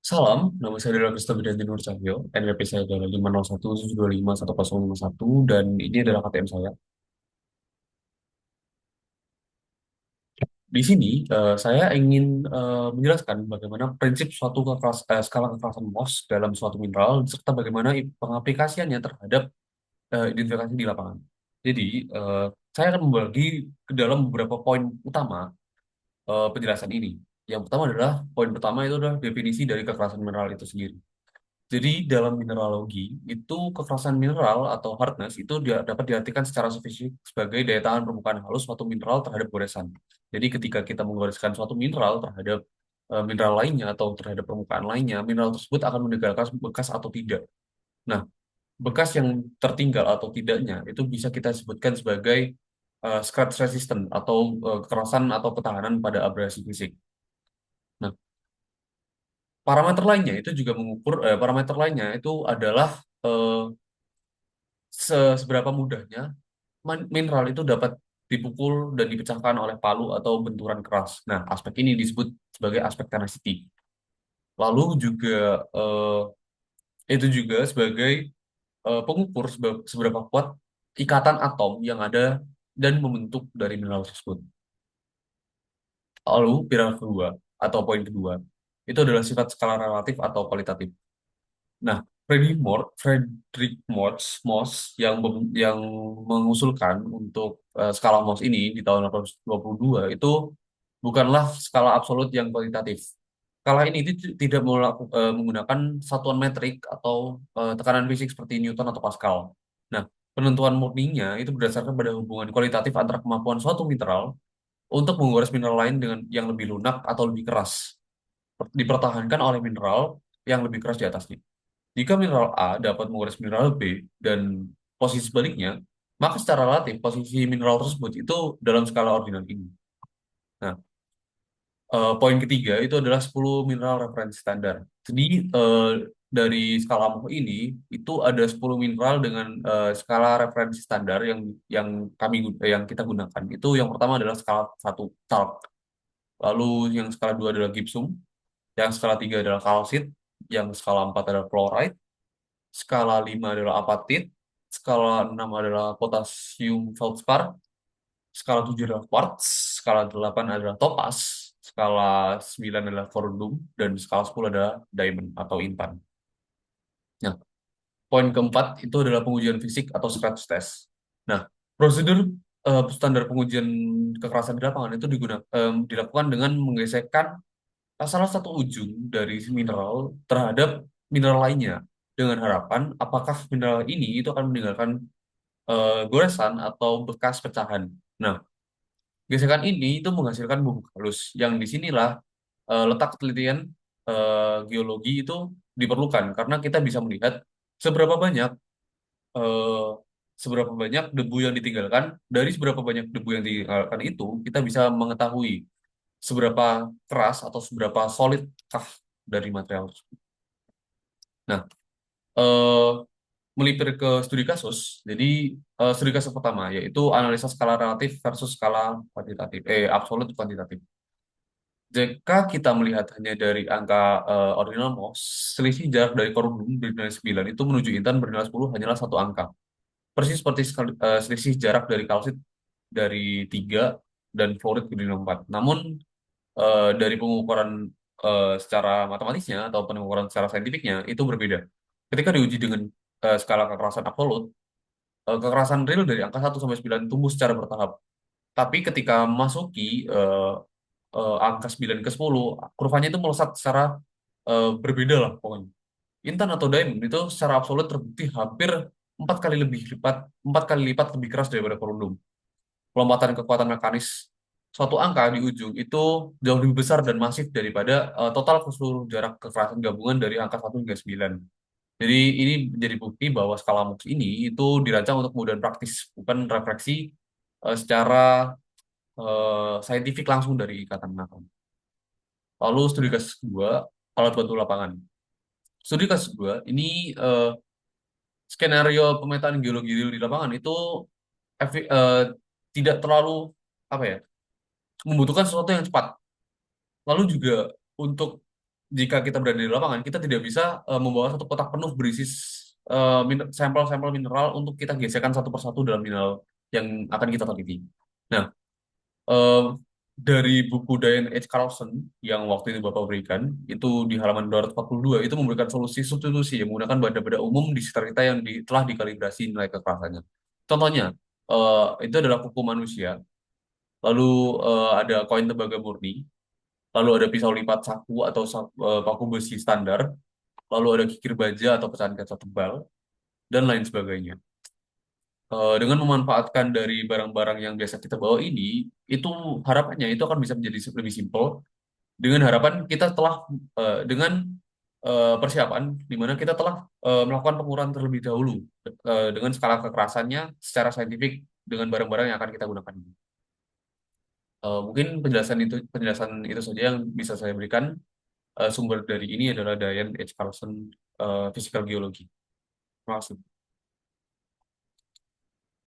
Salam, nama saya adalah Kristo Widanti Nur Cahyo, NWP saya adalah 501 725 1051 dan ini adalah KTM saya. Di sini saya ingin menjelaskan bagaimana prinsip suatu skala kekerasan MOS dalam suatu mineral serta bagaimana pengaplikasiannya terhadap identifikasi di lapangan. Jadi, eh, saya akan membagi ke dalam beberapa poin utama penjelasan ini. Yang pertama adalah poin pertama itu adalah definisi dari kekerasan mineral itu sendiri. Jadi dalam mineralogi itu kekerasan mineral atau hardness itu dapat diartikan secara spesifik sebagai daya tahan permukaan halus suatu mineral terhadap goresan. Jadi ketika kita menggoreskan suatu mineral terhadap mineral lainnya atau terhadap permukaan lainnya, mineral tersebut akan meninggalkan bekas atau tidak. Nah, bekas yang tertinggal atau tidaknya itu bisa kita sebutkan sebagai scratch resistant atau kekerasan atau ketahanan pada abrasi fisik. Nah, parameter lainnya itu juga mengukur parameter lainnya itu adalah eh, seberapa mudahnya mineral itu dapat dipukul dan dipecahkan oleh palu atau benturan keras. Nah, aspek ini disebut sebagai aspek tenacity. Lalu juga itu juga sebagai pengukur seberapa kuat ikatan atom yang ada dan membentuk dari mineral tersebut. Lalu pilar kedua atau poin kedua itu adalah sifat skala relatif atau kualitatif. Nah, Friedrich Moss yang mengusulkan untuk skala Mohs ini di tahun 1822 itu bukanlah skala absolut yang kualitatif. Skala ini tidak menggunakan satuan metrik atau tekanan fisik seperti Newton atau Pascal. Nah, penentuan murninya itu berdasarkan pada hubungan kualitatif antara kemampuan suatu mineral untuk menggores mineral lain dengan yang lebih lunak atau lebih keras, dipertahankan oleh mineral yang lebih keras di atasnya. Jika mineral A dapat mengores mineral B dan posisi sebaliknya, maka secara relatif posisi mineral tersebut itu dalam skala ordinal ini. Nah, poin ketiga itu adalah 10 mineral referensi standar. Jadi dari skala Mohs ini itu ada 10 mineral dengan skala referensi standar yang yang kita gunakan. Itu yang pertama adalah skala satu talc. Lalu yang skala 2 adalah gypsum, yang skala 3 adalah kalsit, yang skala 4 adalah fluoride, skala 5 adalah apatit, skala 6 adalah potasium feldspar, skala 7 adalah quartz, skala 8 adalah topaz, skala 9 adalah corundum, dan skala 10 adalah diamond atau intan. Nah, poin keempat itu adalah pengujian fisik atau scratch test. Nah, prosedur standar pengujian kekerasan di lapangan itu dilakukan dengan menggesekkan salah satu ujung dari mineral terhadap mineral lainnya dengan harapan apakah mineral ini itu akan meninggalkan goresan atau bekas pecahan. Nah, gesekan ini itu menghasilkan bubuk halus yang disinilah letak penelitian geologi itu diperlukan karena kita bisa melihat seberapa banyak eh, seberapa banyak debu yang ditinggalkan dari seberapa banyak debu yang ditinggalkan itu kita bisa mengetahui seberapa keras atau seberapa solid kah dari material tersebut. Nah, eh, melipir ke studi kasus. Jadi studi kasus pertama yaitu analisa skala relatif versus skala kuantitatif, absolut kuantitatif. Jika kita melihat hanya dari angka ordinal Mohs, selisih jarak dari korundum bernilai 9 itu menuju intan bernilai 10 hanyalah satu angka. Persis seperti selisih jarak dari kalsit dari 3 dan fluorид bernilai 4. Namun dari pengukuran secara matematisnya atau pengukuran secara saintifiknya itu berbeda. Ketika diuji dengan skala kekerasan absolut, kekerasan real dari angka 1 sampai 9 tumbuh secara bertahap. Tapi ketika masuki angka 9 ke 10, kurvanya itu melesat secara berbeda lah pokoknya. Intan atau diamond itu secara absolut terbukti hampir 4 kali lipat lebih keras daripada korundum. Pelompatan kekuatan mekanis suatu angka di ujung itu jauh lebih besar dan masif daripada total keseluruh jarak kekerasan gabungan dari angka 1 hingga 9. Jadi ini menjadi bukti bahwa skala MOX ini itu dirancang untuk kemudahan praktis, bukan refleksi secara saintifik langsung dari ikatan atom. Lalu studi kasus kedua, alat bantu lapangan. Studi kasus kedua, ini skenario pemetaan geologi real di lapangan itu efi- eh, tidak terlalu apa ya, membutuhkan sesuatu yang cepat. Lalu juga untuk jika kita berada di lapangan, kita tidak bisa membawa satu kotak penuh berisi sampel-sampel mineral untuk kita geserkan satu persatu dalam mineral yang akan kita teliti. Nah, eh, dari buku Diane H. Carlson yang waktu itu Bapak berikan, itu di halaman 242, itu memberikan solusi substitusi yang menggunakan benda-benda umum di sekitar kita yang telah dikalibrasi nilai kekerasannya. Contohnya, itu adalah kuku manusia, lalu ada koin tembaga murni, lalu ada pisau lipat saku atau paku besi standar, lalu ada kikir baja atau pecahan kaca tebal, dan lain sebagainya. Dengan memanfaatkan dari barang-barang yang biasa kita bawa ini, itu harapannya itu akan bisa menjadi lebih simpel dengan harapan kita telah dengan persiapan di mana kita telah melakukan pengurangan terlebih dahulu dengan skala kekerasannya secara saintifik dengan barang-barang yang akan kita gunakan. Mungkin penjelasan itu saja yang bisa saya berikan. Sumber dari ini adalah Diane H. Carlson, Physical Geology. Terima kasih.